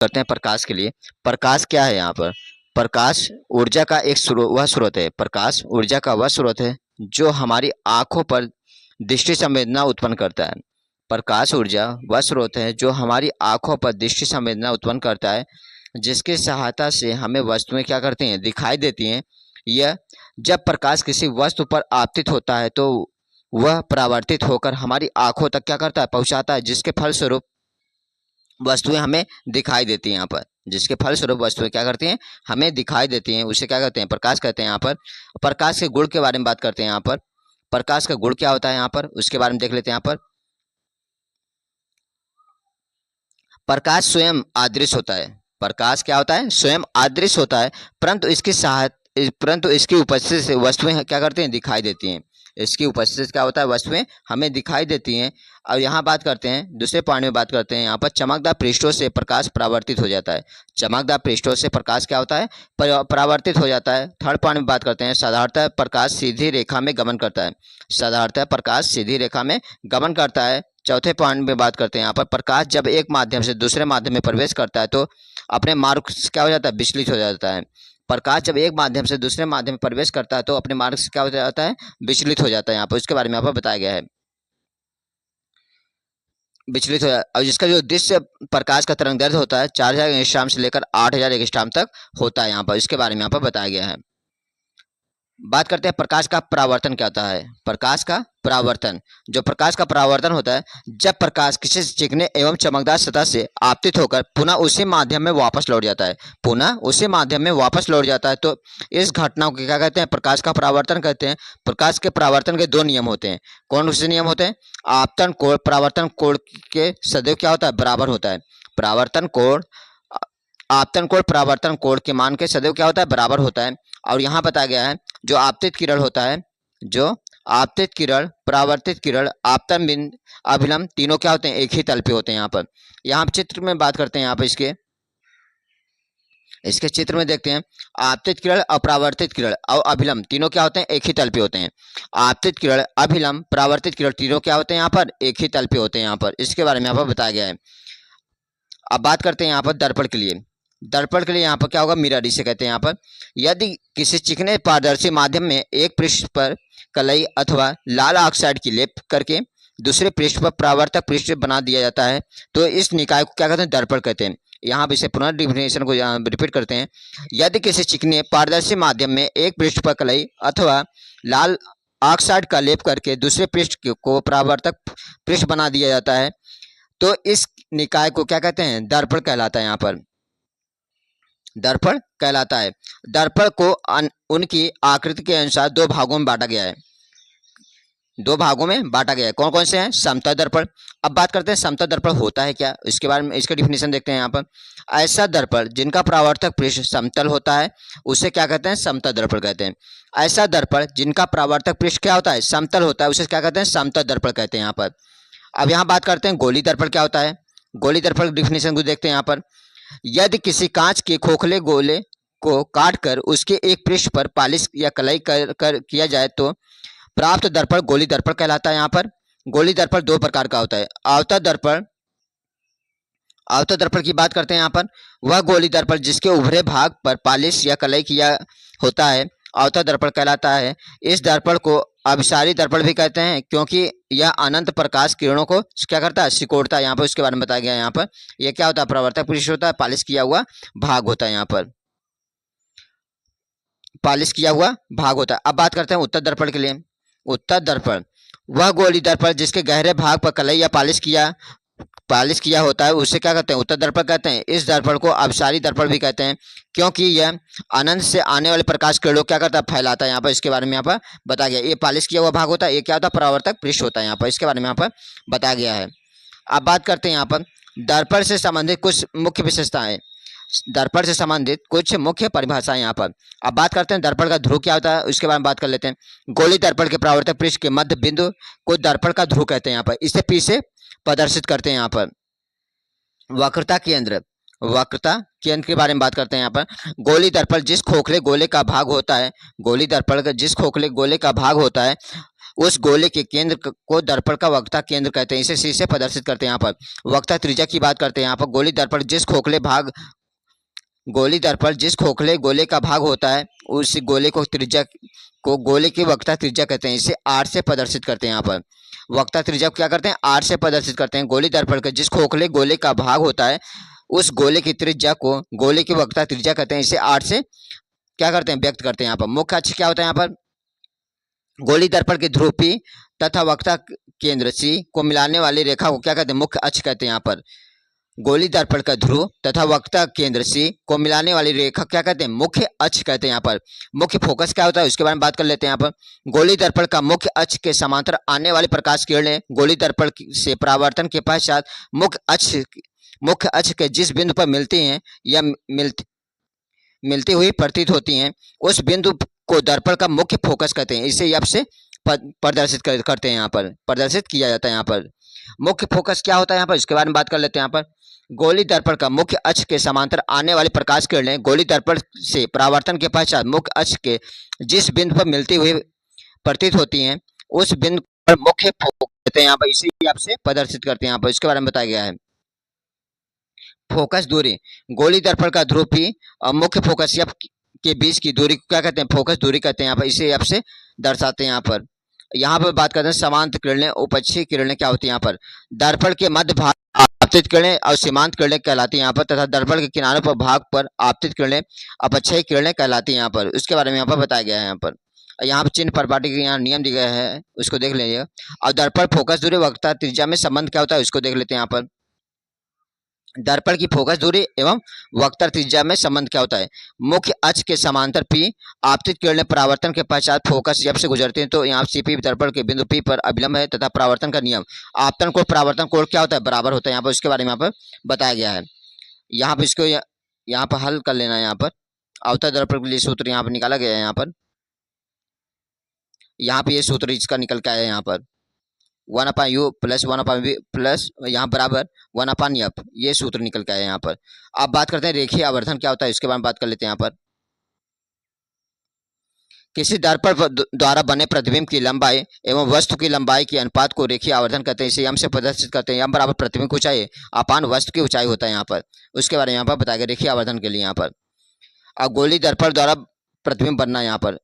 करते हैं प्रकाश के लिए। प्रकाश क्या है यहाँ पर? प्रकाश ऊर्जा का एक वह स्रोत है। प्रकाश ऊर्जा का वह स्रोत है जो हमारी आंखों पर दृष्टि संवेदना उत्पन्न करता है। प्रकाश ऊर्जा वह स्रोत है जो हमारी आंखों पर दृष्टि संवेदना उत्पन्न करता है, जिसकी सहायता से हमें वस्तुएं क्या करती हैं, दिखाई देती हैं। यह जब प्रकाश किसी वस्तु पर आपतित होता है तो वह परावर्तित होकर हमारी आंखों तक क्या करता है, पहुंचाता है, जिसके फलस्वरूप वस्तुएं हमें दिखाई देती हैं। यहाँ पर जिसके फलस्वरूप वस्तुएं क्या करती हैं, हमें दिखाई देती हैं, उसे क्या कहते हैं, प्रकाश कहते हैं। यहाँ पर प्रकाश के गुण के बारे में बात करते हैं। यहाँ पर प्रकाश का गुण क्या होता है, यहाँ पर उसके बारे में देख लेते हैं। यहाँ पर प्रकाश स्वयं अदृश्य होता है। प्रकाश क्या होता है, स्वयं अदृश्य होता है, परंतु इसकी उपस्थिति से वस्तुएं क्या करती हैं, दिखाई देती हैं। इसकी उपस्थिति से क्या होता है, वस्तुएं हमें दिखाई देती हैं। और यहाँ बात करते हैं, दूसरे पॉइंट में बात करते हैं। यहाँ पर चमकदार पृष्ठों से प्रकाश परावर्तित हो जाता है। चमकदार पृष्ठों से प्रकाश क्या होता है, परावर्तित हो जाता है। थर्ड पॉइंट में बात करते हैं, साधारणतः प्रकाश सीधी रेखा में गमन करता है। साधारणतः प्रकाश सीधी रेखा में गमन करता है। चौथे पॉइंट में बात करते हैं, यहाँ पर प्रकाश जब एक माध्यम से दूसरे माध्यम में प्रवेश करता है तो अपने मार्ग से क्या हो जाता है, विचलित हो जाता है। प्रकाश जब एक माध्यम से दूसरे माध्यम में प्रवेश करता है तो अपने मार्ग से क्या हो जाता है, विचलित हो जाता है। यहाँ पर उसके बारे में यहाँ पर बताया गया है, विचलित हो जाता है। और जिसका जो दृश्य प्रकाश का तरंग होता है 4000 एंगस्ट्रॉम से लेकर 8000 एंगस्ट्रॉम तक होता है। यहाँ पर इसके बारे में यहाँ पर बताया गया है। बात करते हैं प्रकाश का परावर्तन क्या होता है। प्रकाश का परावर्तन, जो प्रकाश का परावर्तन होता है, जब प्रकाश किसी चिकने एवं चमकदार सतह से आपतित होकर पुनः उसी माध्यम में वापस लौट जाता है, पुनः उसी माध्यम में वापस लौट जाता है, तो इस घटना को क्या कहते हैं, प्रकाश का परावर्तन कहते हैं। प्रकाश के परावर्तन के दो नियम होते हैं। कौन से नियम होते हैं? आपतन कोण परावर्तन कोण के सदैव क्या होता है, बराबर होता है। परावर्तन कोण आपतन कोण परावर्तन कोण के मान के सदैव क्या होता है, बराबर होता है। और यहाँ बताया गया है, जो आपतित किरण होता है, जो आपतित किरण, परावर्तित किरण, आपतन बिंदु, अभिलंब, तीनों क्या होते हैं, एक ही तल पे होते हैं। यहाँ पर चित्र में बात करते हैं। यहाँ पर इसके चित्र में देखते हैं, आपतित किरण, अपरावर्तित किरण और अभिलंब तीनों क्या होते हैं, एक ही तल पे होते हैं। आपतित किरण, अभिलंब, परावर्तित किरण तीनों क्या होते हैं, यहाँ पर एक ही तल पे होते हैं। यहाँ पर इसके बारे में यहाँ पर बताया गया है। अब बात करते हैं यहाँ पर दर्पण के लिए। दर्पण के लिए यहाँ पर क्या होगा, मिरर इसे कहते हैं। यहाँ पर यदि किसी चिकने पारदर्शी माध्यम में एक पृष्ठ पर कलई अथवा लाल ऑक्साइड की लेप करके दूसरे पृष्ठ पर परावर्तक पृष्ठ बना दिया जाता है तो इस निकाय को क्या कहते हैं, दर्पण कहते हैं। यहाँ पर इसे पुनः डिफिनेशन को रिपीट करते हैं। यदि किसी चिकने पारदर्शी माध्यम में एक पृष्ठ पर कलई अथवा लाल ऑक्साइड का लेप करके दूसरे पृष्ठ को परावर्तक पृष्ठ बना दिया जाता है तो इस निकाय को क्या कहते हैं, दर्पण कहलाता है। यहाँ पर दर्पण कहलाता है। दर्पण को उनकी आकृति के अनुसार दो भागों में बांटा गया है। दो भागों में बांटा गया है। कौन कौन से हैं? समतल दर्पण। अब बात करते हैं समतल दर्पण होता है क्या, इसके बारे में इसका डिफिनेशन देखते हैं। यहाँ पर ऐसा दर्पण जिनका परावर्तक पृष्ठ समतल होता है उसे क्या कहते हैं, समतल दर्पण कहते हैं। ऐसा दर्पण जिनका परावर्तक पृष्ठ क्या होता है, समतल होता है, उसे क्या कहते हैं, समतल दर्पण कहते हैं। यहाँ पर अब यहाँ बात करते हैं गोली दर्पण क्या होता है। गोली दर्पण डिफिनेशन को देखते हैं। यहाँ पर यदि किसी कांच के खोखले गोले को काटकर उसके एक पृष्ठ पर पालिश या कलई कर किया जाए तो प्राप्त दर्पण गोली दर्पण कहलाता है। यहाँ पर गोली दर्पण दो प्रकार का होता है। अवतल दर्पण, अवतल दर्पण की बात करते हैं। यहाँ पर वह गोली दर्पण जिसके उभरे भाग पर पालिश या कलई किया होता है अवतल दर्पण कहलाता है। इस दर्पण को अभिसारी दर्पण भी कहते हैं क्योंकि यह अनंत प्रकाश किरणों को क्या करता है, सिकोड़ता है। यहाँ पर उसके बारे में बताया गया है। यहाँ पर यह क्या होता है, परावर्तक पृष्ठ होता है, पालिश किया हुआ भाग होता है। यहाँ पर पालिश किया हुआ भाग होता है। अब बात करते हैं उत्तर दर्पण के लिए। उत्तर दर्पण वह गोली दर्पण जिसके गहरे भाग पर कलई या पालिश किया होता है उसे क्या कहते हैं, उत्तर दर्पण कहते हैं। इस दर्पण को अभिसारी दर्पण भी कहते हैं क्योंकि यह अनंत से आने वाले प्रकाश किरणों क्या करता है, फैलाता है। यहाँ पर इसके बारे में यहाँ पर बताया गया। ये पालिश किया हुआ भाग होता है, ये क्या होता है, परावर्तक पृष्ठ होता है। यहाँ पर इसके बारे में यहाँ पर बताया गया है। अब बात करते हैं यहाँ पर दर्पण से संबंधित कुछ मुख्य विशेषताएं, दर्पण से संबंधित कुछ मुख्य परिभाषाएं यहाँ पर। अब बात करते हैं दर्पण का ध्रुव क्या होता है, उसके बारे में बात कर लेते हैं। गोली दर्पण के परावर्तक पृष्ठ के मध्य बिंदु को दर्पण का ध्रुव कहते हैं। यहाँ पर इसे पीछे प्रदर्शित करते हैं। यहाँ पर वक्रता केंद्र, वक्रता केंद्र के बारे में बात करते हैं। यहाँ पर गोली दर्पण जिस खोखले गोले का भाग होता है, गोली दर्पण का जिस खोखले गोले का भाग होता है उस गोले के केंद्र को दर्पण का वक्ता केंद्र कहते हैं, इसे सी से प्रदर्शित करते हैं। यहाँ पर वक्ता त्रिज्या की बात करते हैं। यहाँ पर गोली दर्पण जिस खोखले गोले का भाग होता है उस गोले को त्रिज्या को गोले की वक्ता त्रिज्या कहते हैं, इसे आर से प्रदर्शित करते हैं। यहाँ पर वक्ता त्रिज्या क्या करते हैं, आर से प्रदर्शित करते हैं। गोली दर्पण के जिस खोखले गोले का भाग होता है उस गोले की त्रिज्या को गोले की वक्ता त्रिज्या कहते हैं, इसे आर से क्या करते हैं, व्यक्त करते हैं। यहाँ पर मुख्य अक्ष क्या होता है, यहाँ पर गोली दर्पण के ध्रुव पी तथा वक्ता केंद्र सी को मिलाने वाली रेखा को क्या कहते हैं, मुख्य अक्ष कहते हैं। यहाँ पर गोली दर्पण का ध्रुव तथा वक्ता केंद्र सी को मिलाने वाली रेखा क्या कहते हैं, मुख्य अक्ष कहते हैं। यहाँ पर मुख्य फोकस क्या होता है उसके बारे में बात कर लेते हैं। यहाँ पर गोली दर्पण का मुख्य अक्ष के समांतर आने वाली प्रकाश किरणें गोली दर्पण से परावर्तन के पश्चात मुख्य अक्ष के जिस बिंदु पर मिलती हैं या मिलती हुई प्रतीत होती हैं उस बिंदु को दर्पण का मुख्य फोकस कहते हैं, इसे एफ से प्रदर्शित करते हैं। यहाँ पर प्रदर्शित किया जाता है। यहाँ पर मुख्य फोकस क्या होता है, यहाँ पर इसके बारे में बात कर लेते हैं। यहाँ पर गोली दर्पण का मुख्य अक्ष के समांतर आने वाली प्रकाश किरणें गोली दर्पण से परावर्तन के पश्चात मुख्य अक्ष के जिस बिंदु पर मिलती हुई प्रतीत होती हैं उस बिंदु पर मुख्य फोकस कहते हैं। यहाँ पर इसे एफ से प्रदर्शित करते हैं। यहाँ पर इसके बारे में बताया गया है। फोकस दूरी गोली दर्पण का ध्रुव पी और मुख्य फोकस एफ के बीच की दूरी को क्या कहते हैं, फोकस दूरी कहते हैं। यहाँ पर इसे एफ से दर्शाते हैं। यहाँ पर बात करते हैं समांत किरणें उपक्षी किरणें क्या होती है। यहाँ पर दर्पण के मध्य भाग आपतित किरणें और सीमांत किरणें कहलाती हैं यहाँ पर, तथा दर्पण के किनारों पर भाग पर आपतित किरणें अपक्षयी किरणें कहलाती हैं। यहाँ पर उसके बारे में यहाँ पर बताया गया है। यहाँ पर चिन्ह परिपाटी के यहाँ नियम दिए गए हैं, उसको देख लीजिए। और दर्पण फोकस दूरी वक्ता त्रिज्या में संबंध क्या होता है उसको देख लेते हैं। यहाँ पर दर्पण की फोकस दूरी एवं वक्ता त्रिज्या में संबंध क्या होता है, मुख्य अक्ष के समांतर पी आपतित किरणें परावर्तन के पश्चात फोकस जब से गुजरती हैं तो यहाँ सीपी दर्पण के बिंदु पी पर अभिलंब है तथा परावर्तन का नियम आपतन कोण परावर्तन कोण क्या होता है, बराबर होता है। यहाँ पर उसके बारे में यहाँ पर बताया गया है। यहाँ पर इसको यहाँ पर हल कर लेना है। यहाँ पर अवतल दर्पण के लिए सूत्र यहाँ पर निकाला गया है। यहाँ पर ये सूत्र इसका निकल के आया है। यहाँ पर 1/u प्लस 1/v प्लस यहाँ बराबर 1/f, ये सूत्र निकल के आया है। यहाँ पर अब बात करते हैं रेखीय आवर्धन क्या होता है, इसके बारे में बात कर लेते हैं। यहाँ पर किसी दर्पण द्वारा बने प्रतिबिंब की लंबाई एवं वस्तु की लंबाई के अनुपात को रेखीय आवर्धन कहते हैं, इसे एम से प्रदर्शित करते हैं। एम बराबर प्रतिबिंब की ऊंचाई अपान वस्तु की ऊंचाई होता है। यहाँ पर उसके बारे में यहाँ पर बताया गया रेखीय आवर्धन के लिए। यहाँ पर अब गोली दर्पण द्वारा प्रतिबिंब बनना, यहाँ पर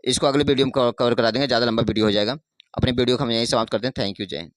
इसको अगले वीडियो में कवर करा देंगे, ज़्यादा लंबा वीडियो हो जाएगा। अपने वीडियो को हम यहीं समाप्त करते हैं। थैंक यू, जय हिंद।